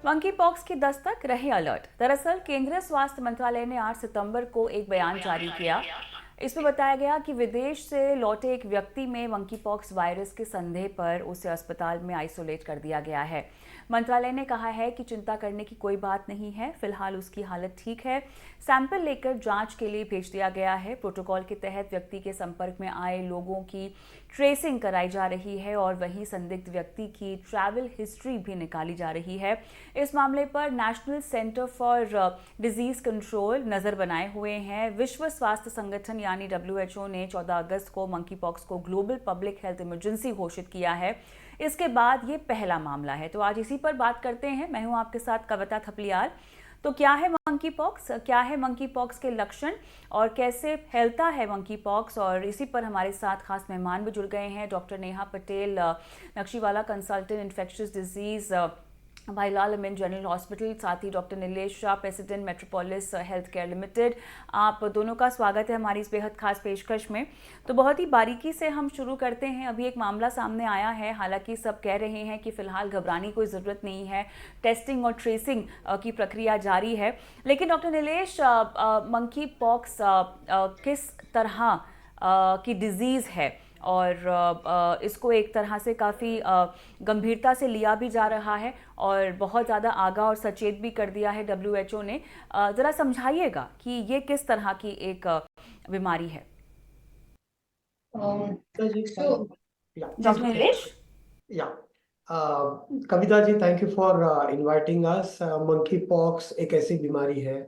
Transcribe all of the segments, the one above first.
Monkey pox की दस्तक, रहे alert. दरअसल केंद्रीय स्वास्थ्य मंत्रालय ने 8 सितंबर को एक बयान जारी किया। इसमें बताया गया कि विदेश से लौटे एक व्यक्ति में मंकी पॉक्स वायरस के संदेह पर उसे अस्पताल में आइसोलेट कर दिया गया है। मंत्रालय ने कहा है कि चिंता करने की कोई बात नहीं है, फिलहाल उसकी हालत ठीक है। सैंपल लेकर जांच के लिए भेज दिया गया है। प्रोटोकॉल के तहत व्यक्ति के संपर्क में आए लोगों की ट्रेसिंग कराई जा रही है और वहीं संदिग्ध व्यक्ति की ट्रैवल हिस्ट्री भी निकाली जा रही है। इस मामले पर national centre for disease control नजर बनाए हुए हैं। विश्व स्वास्थ्य संगठन यानी WHO ने 14 अगस्त को मंकी पॉक्स को ग्लोबल पब्लिक हेल्थ इमरजेंसी घोषित किया है। इसके बाद ये पहला मामला है। तो आज इसी पर बात करते हैं। मैं हूं आपके साथ कविता थपलियाल। तो क्या है मंकी पॉक्स, क्या है मंकी पॉक्स के लक्षण और कैसे फैलता है मंकी पॉक्स, और इसी पर हमारे साथ खास मेहमान भी जुड़ गए हैं। Doctor Neha Patel, Nakshiwala consultant infectious disease, Bhailal Amin general hospital, साथ ही doctor Nilesh Shah, president Metropolis health care limited. आप दोनों का स्वागत है हमारी इस बेहद खास पेशकश में। तो बहुत ही बारीकी से हम शुरू करते हैं। अभी एक मामला सामने आया है, हालांकि सब कह रहे हैं कि फिलहाल घबराने की कोई ज़रूरत नहीं है, टेस्टिंग और ट्रेसिंग की प्रक्रिया जारी है। लेकिन डॉक्टर नीलेश, मंकी पॉक्स किस तरह की डिजीज़ है और इसको एक तरह से काफ़ी गंभीरता से लिया भी जा रहा है और बहुत ज़्यादा आगाह और सचेत भी कर दिया है WHO ने। ज़रा समझाइएगा कि ये किस तरह की एक बीमारी है। So, Yeah, doctor Nilesh. yeah. Kavita ji, thank you for inviting us. Monkey pox एक ऐसी बीमारी है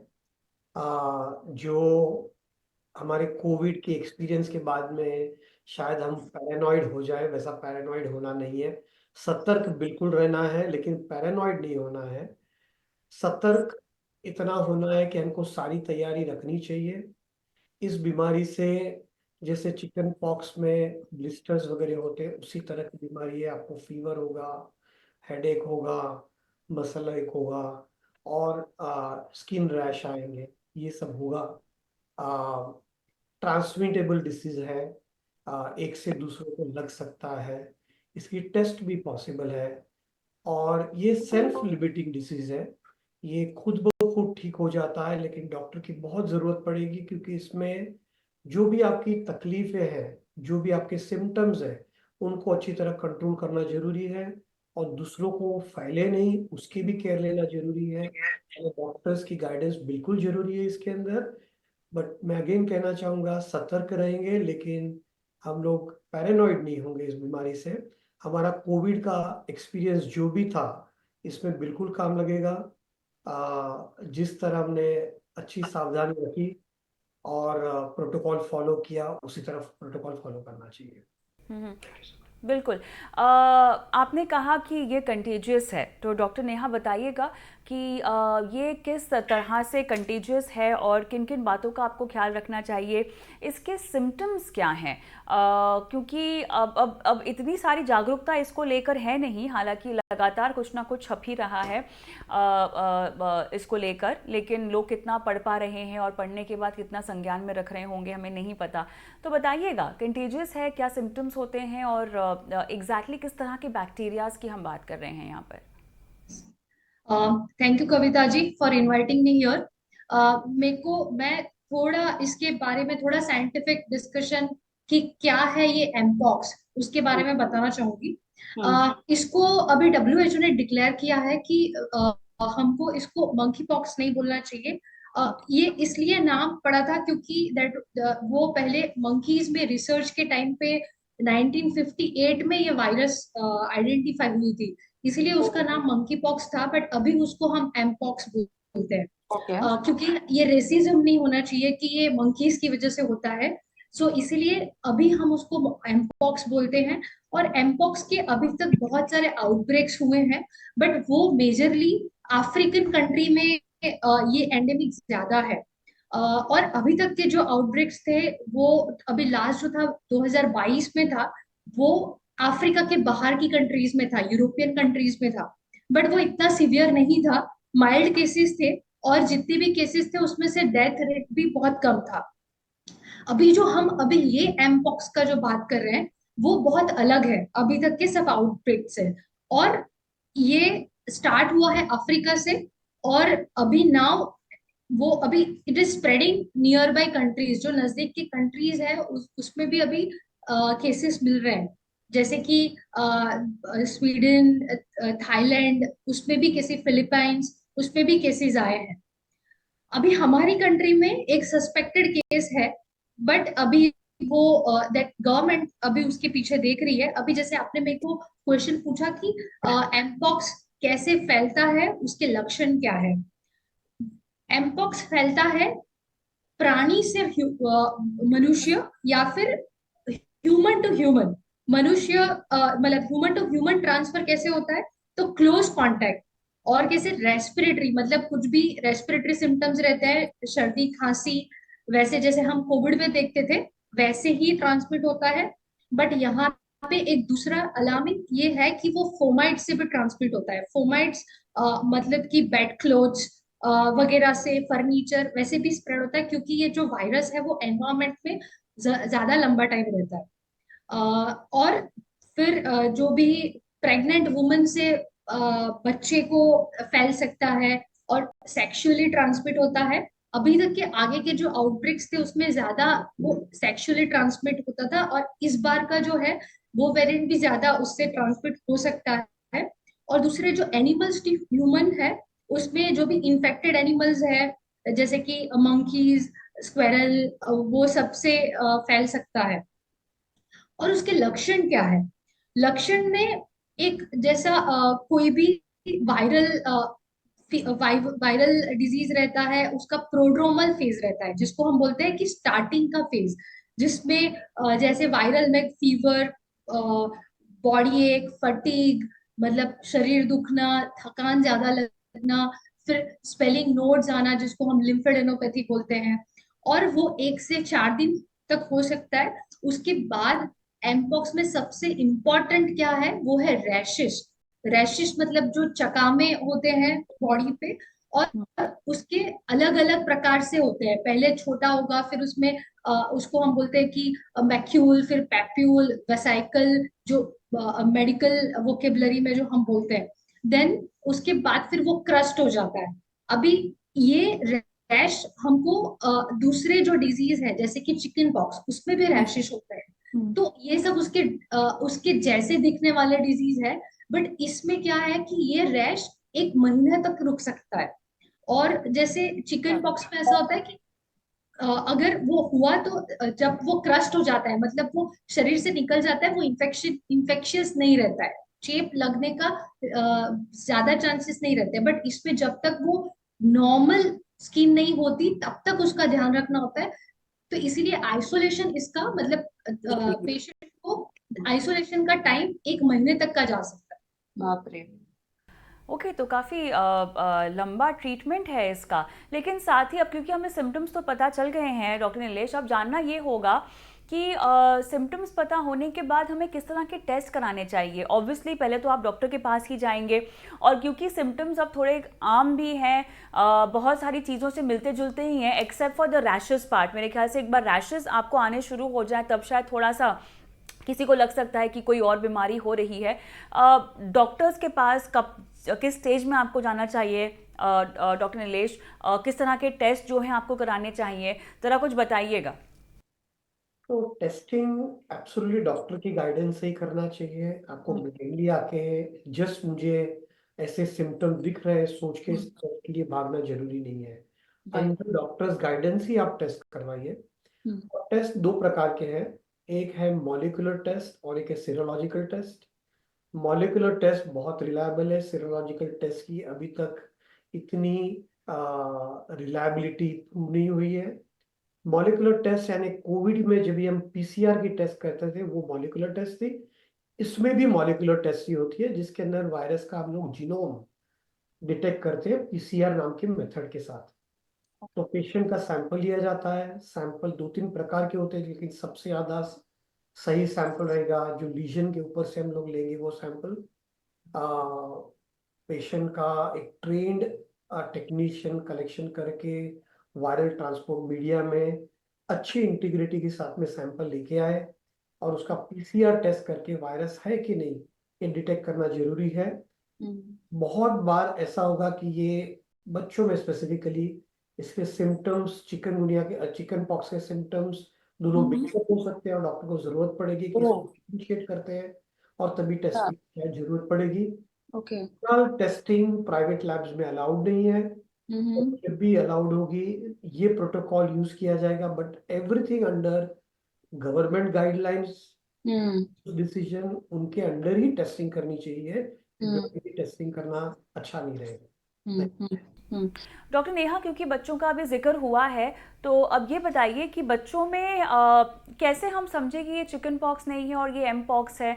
जो हमारे कोविड के एक्सपीरियंस के बाद में शायद हम पैरानॉइड हो जाए। वैसा पैरानॉइड होना नहीं है, सतर्क बिल्कुल रहना है, लेकिन पैरानॉइड नहीं होना है। सतर्क इतना होना है कि हमको सारी तैयारी रखनी चाहिए। इस बीमारी से जैसे चिकन पॉक्स में ब्लिस्टर्स वगैरह होते हैं, उसी तरह की बीमारी है। आपको फीवर होगा, हेडेक होगा, मसल एक होगा और स्किन रैश आएंगे, ये सब होगा। ट्रांसमिटेबल डिसीज है, एक से दूसरे को लग सकता है। इसकी टेस्ट भी पॉसिबल है और ये सेल्फ लिमिटिंग डिसीज है। ये खुद ब खुद ठीक हो जाता है, लेकिन डॉक्टर की बहुत जरूरत पड़ेगी, क्योंकि इसमें जो भी आपकी तकलीफें हैं, जो भी आपके सिम्टम्स हैं, उनको अच्छी तरह कंट्रोल करना जरूरी है और दूसरों को फैले नहीं, उसकी भी केयर लेना जरूरी है। डॉक्टर्स की गाइडेंस बिल्कुल जरूरी है इसके अंदर। बट मैं अगेन कहना चाहूंगा, सतर्क रहेंगे, लेकिन हम लोग पैरानॉइड नहीं होंगे इस बीमारी से। हमारा कोविड का एक्सपीरियंस जो भी था, इसमें बिल्कुल काम लगेगा। जिस तरह हमने अच्छी सावधानी रखी और प्रोटोकॉल फॉलो किया, उसी तरह प्रोटोकॉल फॉलो करना चाहिए। बिल्कुल। आपने कहा कि ये कंटेजियस है, तो डॉक्टर नेहा बताइएगा कि ये किस तरह से कंटेजियस है और किन किन बातों का आपको ख्याल रखना चाहिए, इसके सिम्टम्स क्या हैं। क्योंकि अब इतनी सारी जागरूकता इसको लेकर है नहीं, हालांकि लगातार कुछ ना कुछ छप ही रहा है इसको लेकर, लेकिन लोग कितना पढ़ पा रहे हैं और पढ़ने के बाद कितना संज्ञान में रख रहे होंगे हमें नहीं पता। तो बताइएगा, कंटेजियस है, क्या सिम्टम्स होते हैं और एग्जैक्टली किस तरह के बैक्टीरियाज की हम बात कर रहे हैं यहाँ पर। Thank you Kavita ji for inviting me here. मैं थोड़ा इसके बारे में थोड़ा साइंटिफिक डिस्कशन कि क्या है ये एमपॉक्स, उसके बारे में बताना चाहूंगी। इसको अभी WHO ने डिक्लेयर किया है कि हमको इसको मंकी पॉक्स नहीं बोलना चाहिए। ये इसलिए नाम पड़ा था क्योंकि दैट वो पहले मंकीज में रिसर्च के टाइम पे 1958 में ये वायरस आइडेंटिफाई हुई थी, इसीलिए उसका नाम मंकी पॉक्स था। बट अभी उसको हम एमपॉक्स बोलते हैं। ओके। क्योंकि ये रेसिज्म नहीं होना चाहिए कि ये मंकीज की वजह से होता है, सो इसीलिए अभी हम उसको एमपॉक्स बोलते हैं। और एमपॉक्स के अभी तक बहुत सारे आउटब्रेक्स हुए हैं, बट वो मेजरली अफ्रीकन कंट्री में ये एंडेमिक ज्यादा है। और अभी तक के जो आउटब्रेक्स थे वो अभी लास्ट जो था 2022 में था, वो अफ्रीका के बाहर की कंट्रीज में था, यूरोपियन कंट्रीज में था। बट वो इतना सिवियर नहीं था, माइल्ड केसेस थे, और जितने भी केसेस थे उसमें से डेथ रेट भी बहुत कम था। अभी ये एमपॉक्स का जो बात कर रहे हैं वो बहुत अलग है अभी तक के सब आउटब्रेक से। और ये स्टार्ट हुआ है अफ्रीका से, और अभी नाउ वो अभी it is spreading near by countries, जो नजदीक की कंट्रीज है उसमें भी अभी केसेस मिल रहे हैं, जैसे कि स्वीडन, थाईलैंड, उसमें भी केसेस, फिलीपाइंस, उसमें भी केसेस आए हैं। अभी हमारी कंट्री में एक सस्पेक्टेड केस है, बट अभी वो दैट गवर्नमेंट अभी उसके पीछे देख रही है। अभी जैसे आपने मेरे को क्वेश्चन पूछा कि एमपॉक्स कैसे फैलता है, उसके लक्षण क्या है। एमपॉक्स फैलता है प्राणी से मनुष्य, या फिर ह्यूमन टू ह्यूमन। मनुष्य मतलब ह्यूमन टू ह्यूमन ट्रांसफर कैसे होता है, तो क्लोज कांटेक्ट, और कैसे रेस्पिरेटरी, मतलब कुछ भी रेस्पिरेटरी सिम्टम्स रहते हैं, सर्दी खांसी, वैसे जैसे हम कोविड में देखते थे वैसे ही ट्रांसमिट होता है। बट यहाँ पे एक दूसरा अलार्मिंग ये है कि वो फोमाइट से भी ट्रांसमिट होता है। फोमाइट्स मतलब कि बेड क्लोथ्स वगैरह से, फर्नीचर, वैसे भी स्प्रेड होता है, क्योंकि ये जो वायरस है वो एनवायरमेंट में ज्यादा लंबा टाइम रहता है। और फिर जो भी प्रेग्नेंट वुमन से बच्चे को फैल सकता है, और सेक्सुअली ट्रांसमिट होता है। अभी तक के आगे के जो आउटब्रेक्स थे उसमें ज्यादा वो सेक्सुअली ट्रांसमिट होता था, और इस बार का जो है वो वेरिएंट भी ज्यादा उससे ट्रांसमिट हो सकता है। और दूसरे जो एनिमल्स टू ह्यूमन है, उसमें जो भी इन्फेक्टेड एनिमल्स है जैसे कि मंकीज, स्क्वेरल, वो सबसे फैल सकता है। और उसके लक्षण क्या है, लक्षण में एक जैसा कोई भी वायरल वायरल डिजीज रहता है, उसका प्रोड्रोमल फेज रहता है, जिसको हम बोलते हैं कि स्टार्टिंग का फेज, जिसमें जैसे वायरल में फीवर, बॉडी एक, फटीग, मतलब शरीर दुखना, थकान ज्यादा लगना, फिर स्पेलिंग नोड्स आना जिसको हम लिम्फेडेनोपैथी बोलते हैं, और वो 1 से 4 दिन तक हो सकता है। उसके बाद एमपॉक्स में सबसे इम्पोर्टेंट क्या है, वो है रैशेस। रैशेस मतलब जो चकामे होते हैं बॉडी पे, और उसके अलग अलग प्रकार से होते हैं। पहले छोटा होगा, फिर उसमें उसको हम बोलते हैं कि मैक्यूल, फिर पैप्यूल, वेसाइकल, जो मेडिकल वोकेबलरी में जो हम बोलते हैं। देन उसके बाद फिर वो क्रस्ट हो जाता है। अभी ये रैश हमको दूसरे जो डिजीज है जैसे कि चिकन पॉक्स, उसमें भी रैशेस होते हैं। तो ये सब उसके जैसे दिखने वाले डिजीज है, बट इसमें क्या है कि ये रैश 1 महीने तक रुक सकता है। और जैसे चिकन पॉक्स में ऐसा होता है कि अगर वो हुआ तो जब वो क्रस्ट हो जाता है, मतलब वो शरीर से निकल जाता है, वो इन्फेक्शियस नहीं रहता है, चेप लगने का ज्यादा चांसेस नहीं रहते। बट इसमें जब तक वो नॉर्मल स्किन नहीं होती तब तक उसका ध्यान रखना होता है। तो इसीलिए आइसोलेशन इसका मतलब पेशेंट को आइसोलेशन का टाइम 1 महीने तक का जा सकता है। बाप रे। ओके, तो काफ़ी लंबा ट्रीटमेंट है इसका। लेकिन साथ ही अब क्योंकि हमें सिम्टम्स तो पता चल गए हैं डॉक्टर नीलेश, अब जानना ये होगा कि सिम्टम्स पता होने के बाद हमें किस तरह के टेस्ट कराने चाहिए। ऑब्वियसली पहले तो आप डॉक्टर के पास ही जाएंगे, और क्योंकि सिम्टम्स अब थोड़े आम भी हैं, बहुत सारी चीज़ों से मिलते जुलते ही हैं, except for the rashes part. मेरे ख्याल से एक बार रैशेस आपको आने शुरू हो जाए तब शायद थोड़ा सा किसी को लग सकता है कि कोई और बीमारी हो रही है। डॉक्टर्स के पास कब, किस स्टेज में आपको जाना चाहिए डॉक्टर नीलेश? किस तरह के टेस्ट जो हैं आपको कराने चाहिए, ज़रा कुछ बताइएगा। तो टेस्टिंग एब्सोल्युटली डॉक्टर की गाइडेंस से ही करना चाहिए। आपको ब्लाइंडली आके जस्ट मुझे ऐसे सिम्टम दिख रहे हैं सोच के इस टेस्ट के लिए भागना जरूरी नहीं है। अंडर डॉक्टर्स गाइडेंस ही आप टेस्ट करवाइए। टेस्ट 2 प्रकार के हैं, एक है मॉलिक्यूलर टेस्ट और एक है सीरोलॉजिकल टेस्ट। मॉलिक्यूलर टेस्ट बहुत रिलायबल है, सीरोलॉजिकल टेस्ट की अभी तक इतनी रिलायबिलिटी प्रूव नहीं हुई है। मॉलिक्यूलर टेस्ट यानी कोविड में जब भी हम पीसीआर की टेस्ट करते थे वो मॉलिक्यूलर टेस्ट थी। इसमें भी मॉलिक्यूलर टेस्ट ही होती है जिसके अंदर वायरस का हम लोग जीनोम डिटेक्ट करते हैं पीसीआर नाम के मेथड के साथ। तो पेशेंट का सैंपल लिया जाता है। सैंपल 2-3 प्रकार के होते हैं, लेकिन सबसे ज्यादा सही सैंपल रहेगा जो लीजन के ऊपर से हम लोग लेंगे वो सैंपल। पेशेंट का एक ट्रेंड टेक्नीशियन कलेक्शन करके वायरल ट्रांसपोर्ट मीडिया में अच्छी इंटीग्रिटी के साथ में सैंपल लेके आए, और उसका पीसीआर टेस्ट करके वायरस है कि नहीं ये डिटेक्ट करना जरूरी है। बहुत बार ऐसा होगा कि ये बच्चों में स्पेसिफिकली इसके सिम्टम्स, चिकन पॉक्स के सिम्टम्स दोनों बेशक हो सकते हैं और डॉक्टर को जरूरत पड़ेगी कि इसको डिफरेंशिएट करते हैं और तभी टेस्ट की शायद जरूरत पड़ेगी। ओके। टेस्टिंग प्राइवेट लैब्स में अलाउड नहीं है, जब भी अलाउड होगी ये प्रोटोकॉल यूज किया जाएगा, but everything under government guidelines decision, उनके अंडर ही टेस्टिंग करनी चाहिए। टेस्टिंग करना अच्छा नहीं रहेगा। डॉक्टर नेहा, क्योंकि बच्चों का अभी जिक्र हुआ है, तो अब ये बताइए कि बच्चों में कैसे हम समझे कि ये चिकन पॉक्स नहीं है और ये एम पॉक्स है।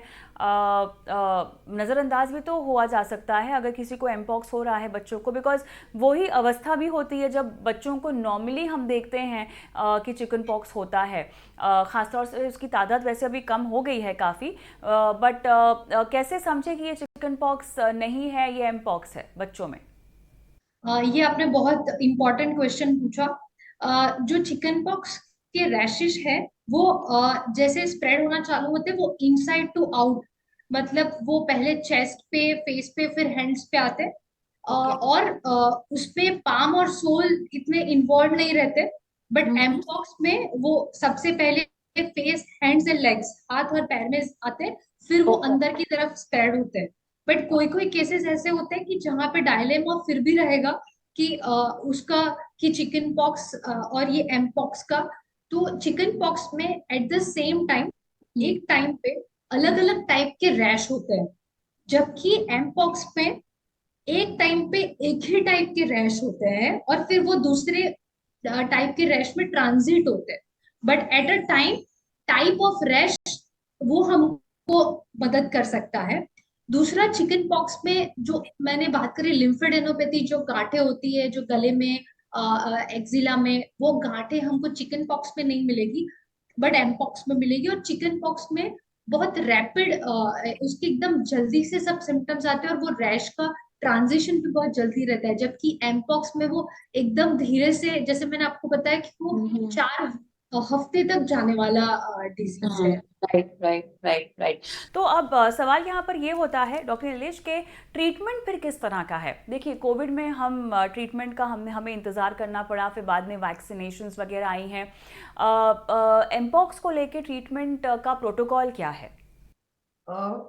नज़रअंदाज भी तो हुआ जा सकता है अगर किसी को एम पॉक्स हो रहा है बच्चों को, बिकॉज वही अवस्था भी होती है जब बच्चों को नॉर्मली हम देखते हैं कि चिकन पॉक्स होता है। ख़ासतौर से उसकी तादाद वैसे अभी कम हो गई है काफ़ी, बट कैसे समझे कि ये चिकन पॉक्स नहीं है, ये एम पॉक्स है बच्चों में? ये आपने बहुत इम्पोर्टेंट क्वेश्चन पूछा। जो चिकन पॉक्स के रैशेस है वो जैसे स्प्रेड होना चालू होते हैं वो इनसाइड टू आउट, मतलब वो पहले चेस्ट पे, फेस पे, फिर हैंड्स पे आते हैं। और उसपे पाम और सोल इतने इन्वॉल्व नहीं रहते, बट एमपॉक्स में वो सबसे पहले फेस, हैंड्स एंड लेग्स, हाथ और पैर में आते हैं, फिर वो अंदर की तरफ स्प्रेड होते हैं। बट कोई कोई केसेस ऐसे होते हैं कि जहां पे डायलेमा फिर भी रहेगा कि उसका कि चिकन पॉक्स और ये एम पॉक्स का। तो चिकन पॉक्स में एट द सेम टाइम एक टाइम पे अलग अलग टाइप के रैश होते हैं, जबकि एम पॉक्स में एक टाइम पे एक ही टाइप के रैश होते हैं और फिर वो दूसरे टाइप के रैश में ट्रांजिट होते हैं। But at a time type of rash वो हमको मदद कर सकता है। दूसरा, चिकन पॉक्स में जो मैंने बात करी लिम्फेडेनोपैथी, जो गांठें होती है जो गले में, एक्जिला में, वो गांठें हमको चिकन पॉक्स में नहीं मिलेगी बट एम पॉक्स में मिलेगी। और चिकन पॉक्स में बहुत रैपिड उसके एकदम जल्दी से सब सिम्टम्स आते हैं और वो रैश का ट्रांजिशन भी बहुत जल्दी रहता है, जबकि एम पॉक्स में वो एकदम धीरे से, जैसे मैंने आपको बताया कि वो 4 हफ्ते तक जाने वाला डिजीज है। Right right right right. तो अब सवाल यहाँ पर ये होता है डॉक्टर नीलेश के, ट्रीटमेंट फिर किस तरह का है? देखिए, कोविड में हम ट्रीटमेंट का हमें इंतज़ार करना पड़ा, फिर बाद में वैक्सीनेशंस वगैरह आई हैं। एमपॉक्स को लेके ट्रीटमेंट का प्रोटोकॉल क्या है?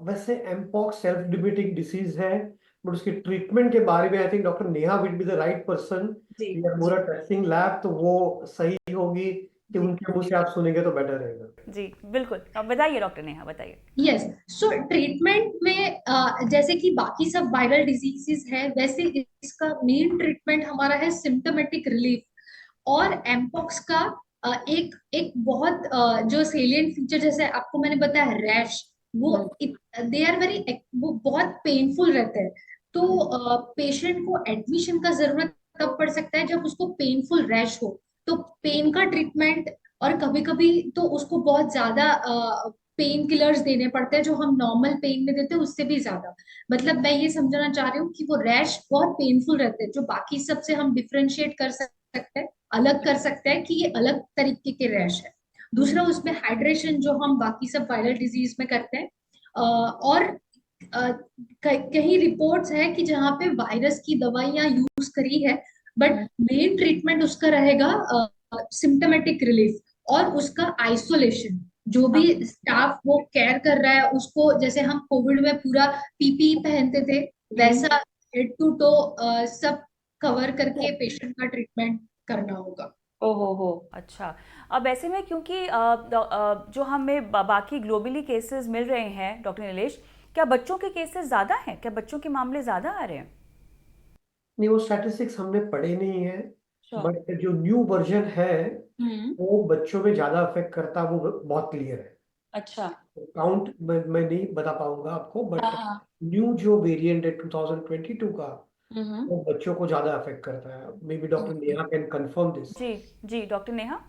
वैसे एमपॉक्स सेल्फ लिमिटिंग डिसीज है, बट उसके ट्रीटमेंट के बारे में I think doctor Neha will be the right person. पूरा टेस्टिंग लैब तो वो सही होगी कि उनके मुंह से आप सुनेंगे तो बेटर रहेगा। जी बिल्कुल, अब बताइए डॉक्टर नेहा, बताइए। यस, सो ट्रीटमेंट में जैसे कि बाकी सब वायरल डिजीजेस है, वैसे इसका मेन ट्रीटमेंट हमारा है सिम्टोमेटिक रिलीफ। और एमपॉक्स का एक एक बहुत जो सेलिएंट फीचर, जैसे आपको मैंने बताया रैश, वो दे आर वेरी, वो बहुत पेनफुल रहते हैं। तो पेशेंट को एडमिशन का जरूरत तब पड़ सकता है जब उसको पेनफुल रैश हो, तो पेन का ट्रीटमेंट। और कभी कभी तो उसको बहुत ज्यादा पेन किलर्स देने पड़ते हैं जो हम नॉर्मल पेन में देते हैं उससे भी ज्यादा। मतलब मैं ये समझाना चाह रही हूँ कि वो रैश बहुत पेनफुल रहते हैं, जो बाकी सबसे हम डिफ्रेंशिएट कर सकते हैं, अलग कर सकते हैं कि ये अलग तरीके के रैश है। दूसरा, उसमें हाइड्रेशन जो हम बाकी सब वायरल डिजीज में करते हैं। और कहीं रिपोर्ट्स है कि जहाँ पे वायरस की दवाइयां यूज करी है, बट मेन ट्रीटमेंट उसका रहेगा सिम्टोमेटिक रिलीफ और उसका आइसोलेशन। जो भी स्टाफ वो केयर कर रहा है उसको, जैसे हम कोविड में पूरा पीपीई पहनते थे, वैसा हेड टू टो सब कवर करके पेशेंट का ट्रीटमेंट करना होगा। ओहो, अच्छा। अब ऐसे में क्योंकि जो हमें बाकी ग्लोबली केसेस मिल रहे हैं डॉक्टर नीलेश, क्या बच्चों के केसेस ज़्यादा हैं? क्या बच्चों के मामले ज़्यादा आ रहे हैं? नहीं, वो स्टैटिस्टिक्स हमने पढ़े नहीं है, बट जो न्यू वर्जन है वो बच्चों में ज्यादा अफेक्ट करता है, वो बहुत क्लियर है। अच्छा। काउंट मैं नहीं बता पाऊंगा आपको, बट न्यू जो वेरिएंट है 2022 का, वो बच्चों को ज्यादा अफेक्ट करता है। May be doctor Neha can confirm this. जी जी, डॉक्टर नेहा।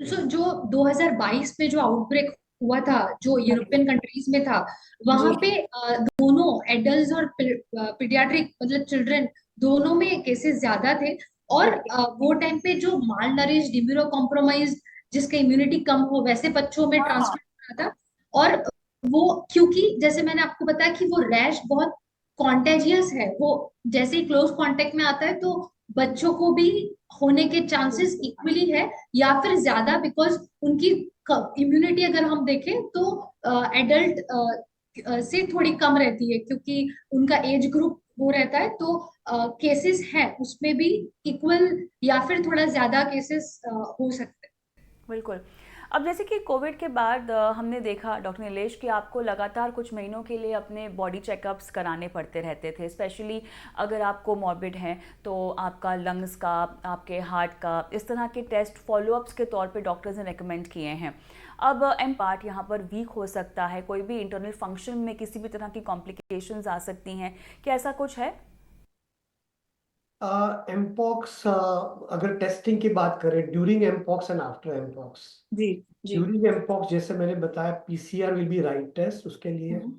जो 2022 में जो आउटब्रेक हुआ था, जो यूरोपियन कंट्रीज में था, वहां पे दोनों एडल्ट और पीडियाट्रिक, मतलब चिल्ड्रन, दोनों में केसेस ज्यादा थे। और वो टाइम पे जो माल नरिश्ड, इम्यूनो कॉम्प्रोमाइज, जिसका इम्यूनिटी कम हो, वैसे बच्चों में ट्रांसमिट हो रहा था। और वो क्योंकि जैसे मैंने आपको बताया कि वो रैश बहुत कॉन्टेजियस है, वो जैसे ही क्लोज कांटेक्ट में आता है तो बच्चों को भी होने के चांसेस इक्वली है या फिर ज्यादा, बिकॉज उनकी इम्यूनिटी अगर हम देखें तो एडल्ट से थोड़ी कम रहती है, क्योंकि उनका एज ग्रुप वो रहता है। तो केसेस है उसमें भी इक्वल या फिर थोड़ा ज्यादा केसेस हो सकते हैं। बिल्कुल। अब जैसे कि कोविड के बाद हमने देखा डॉक्टर नीलेश कि आपको लगातार कुछ महीनों के लिए अपने बॉडी चेकअप्स कराने पड़ते रहते थे, स्पेशली अगर आप कोमॉर्बिड हैं तो आपका लंग्स का, आपके हार्ट का, इस तरह के टेस्ट फॉलोअप्स के तौर पे डॉक्टर्स ने रेकमेंड किए हैं। अब एम पार्ट यहाँ पर वीक हो सकता है, कोई भी इंटरनल फंक्शन में किसी भी तरह की कॉम्प्लिकेशंस आ सकती हैं, क्या ऐसा कुछ है? एमपॉक्स अगर टेस्टिंग की बात करें, during mpox and after mpox, जी जी। ड्यूरिंग एमपॉक्स जैसे मैंने बताया PCR will be right test उसके लिए, हम्म,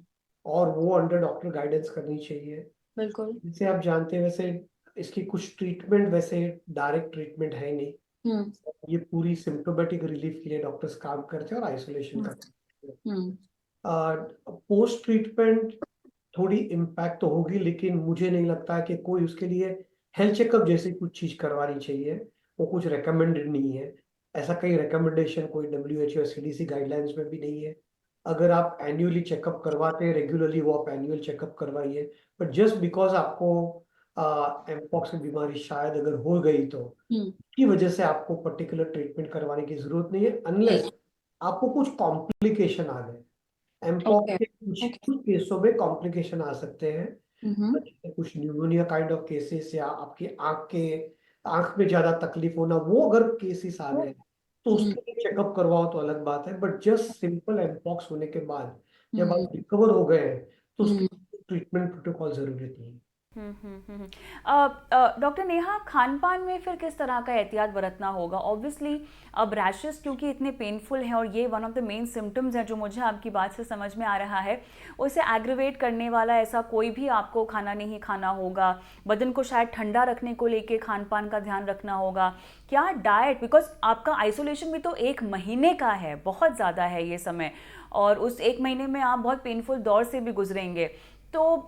और वो अंडर डॉक्टर गाइडेंस करनी चाहिए। बिल्कुल। जैसे आप जानते हैं वैसे इसकी कुछ ट्रीटमेंट वैसे डायरेक्ट ट्रीटमेंट है नहीं, हम्म ये पूरी सिम्टोमेटिक रिलीफ के लिए डॉक्टर्स काम करते हैं और आइसोलेशन करते हैं। हम्म पोस्ट ट्रीटमेंट थोड़ी इम्पैक्ट तो होगी, लेकिन मुझे नहीं लगता है कि कोई उसके लिए हेल्थ चेकअप जैसी कुछ चीज करवानी चाहिए, वो कुछ रिकमेंडेड नहीं है। ऐसा कई रिकमेंडेशन कोई WHO या CDC गाइडलाइंस में भी नहीं है। अगर आप एनुअली चेकअप करवाते हैं रेगुलरली, वो आप एनुअल चेकअप करवाइए। बट जस्ट बिकॉज आपको एमपॉक्स की बीमारी शायद अगर हो गई तो हम्म की वजह से आपको पर्टिकुलर ट्रीटमेंट करवाने की जरूरत नहीं है, नहीं। अनलेस आपको कुछ कॉम्प्लिकेशन आ गए। ओके एमपॉक्स के कुछ ओके। कुछ केसों में कॉम्प्लिकेशन आ सकते हैं, हम्म जैसे कुछ न्यूमोनिया काइंड ऑफ केसेस, या आपकी आंख में ज्यादा तकलीफ होना, वो अगर केसेस आ गए तो हम्म उसके लिए चेकअप करवाओ तो अलग बात है। बट जस्ट सिंपल एमपॉक्स होने के बाद जब हम्म आप रिकवर हो गए हैं तो हम्म उसके ट्रीटमेंट प्रोटोकॉल जरूरी नहीं है। डॉक्टर नेहा, खान पान में फिर किस तरह का एहतियात बरतना होगा? ऑब्वियसली अब रैशेस क्योंकि इतने पेनफुल हैं और ये one of the main symptoms हैं जो मुझे आपकी बात से समझ में आ रहा है, उसे एग्रीवेट करने वाला ऐसा कोई भी आपको खाना नहीं खाना होगा, बदन को शायद ठंडा रखने को लेके खान पान का ध्यान रखना होगा, क्या डाइट, बिकॉज आपका आइसोलेशन भी तो 1 महीने का है, बहुत ज़्यादा है ये समय, और उस 1 महीने में आप बहुत पेनफुल दौर से भी गुजरेंगे, तो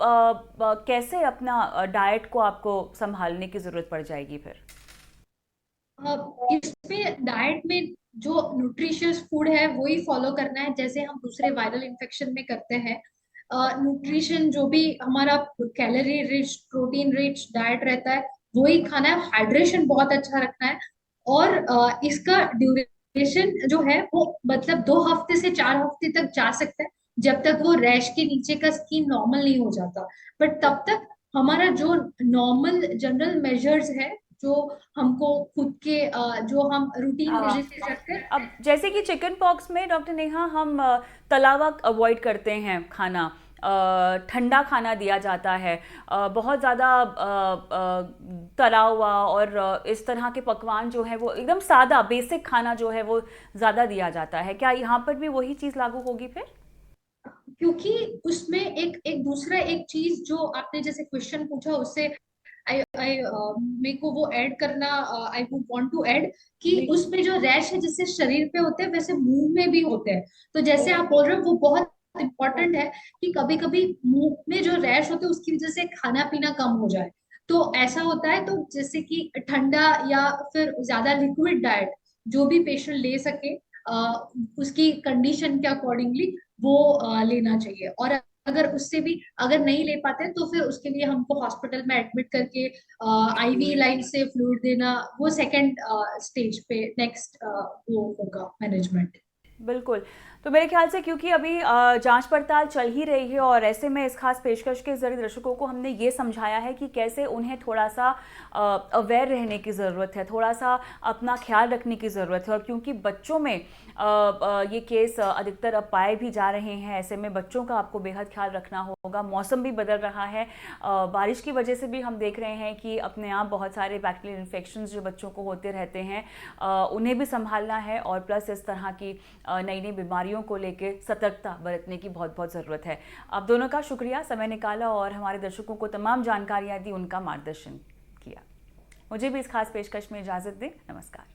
कैसे अपना डाइट को आपको संभालने की जरूरत पड़ जाएगी फिर? इसमें डाइट में जो न्यूट्रिशियस फूड है वही फॉलो करना है, जैसे हम दूसरे वायरल इन्फेक्शन में करते हैं। न्यूट्रिशन जो भी हमारा calorie rich, protein rich diet रहता है वही खाना है। हाइड्रेशन बहुत अच्छा रखना है, और इसका ड्यूरेशन जो है वो मतलब 2 हफ्ते से 4 हफ्ते तक जा सकता है, जब तक वो रैश के नीचे का स्किन नॉर्मल नहीं हो जाता। बट तब तक हमारा जो नॉर्मल जनरल मेजर्स है, जो हमको खुद के जो हम रूटीन हाँ, बेसिस पे करते हैं। अब जैसे कि चिकन पॉक्स में डॉक्टर नेहा हम तला हुआ अवॉइड करते हैं खाना, ठंडा खाना दिया जाता है, बहुत ज़्यादा तला हुआ और इस तरह के पकवान जो है वो एकदम सादा बेसिक खाना जो है वो ज़्यादा दिया जाता है, क्या यहाँ पर भी वही चीज़ लागू होगी फिर? क्योंकि उसमें एक एक दूसरा एक चीज जो आपने जैसे क्वेश्चन पूछा उससे आई आई मेरे को वो ऐड करना, I would want to add कि जी। उसमें जो रैश है जैसे शरीर पे होते हैं वैसे मुंह में भी होते हैं। तो जैसे आप बोल रहे हो वो बहुत इंपॉर्टेंट है कि कभी कभी मुंह में जो रैश होते हैं उसकी वजह से खाना पीना कम हो जाए, तो ऐसा होता है। तो जैसे कि ठंडा या फिर ज्यादा लिक्विड डाइट जो भी पेशेंट ले सके, उसकी कंडीशन के अकॉर्डिंगली वो लेना चाहिए। और अगर उससे भी अगर नहीं ले पाते तो फिर उसके लिए हमको हॉस्पिटल में एडमिट करके IV लाइन से फ्लूइड देना, वो सेकंड स्टेज पे नेक्स्ट वो होगा मैनेजमेंट। बिल्कुल। तो मेरे ख्याल से क्योंकि अभी जांच पड़ताल चल ही रही है और ऐसे में इस खास पेशकश के जरिए दर्शकों को हमने ये समझाया है कि कैसे उन्हें थोड़ा सा अवेयर रहने की ज़रूरत है, थोड़ा सा अपना ख्याल रखने की ज़रूरत है, और क्योंकि बच्चों में ये केस अधिकतर अब पाए भी जा रहे हैं, ऐसे में बच्चों का आपको बेहद ख्याल रखना होगा। मौसम भी बदल रहा है, बारिश की वजह से भी हम देख रहे हैं कि अपने आप बहुत सारे बैक्टीरियल इन्फेक्शंस जो बच्चों को होते रहते हैं, उन्हें भी संभालना है, और प्लस इस तरह की नई नई बीमारियों को लेकर सतर्कता बरतने की बहुत बहुत ज़रूरत है। आप दोनों का शुक्रिया, समय निकाला और हमारे दर्शकों को तमाम जानकारियाँ दी, उनका मार्गदर्शन किया। मुझे भी इस खास पेशकश में इजाज़त दें। नमस्कार।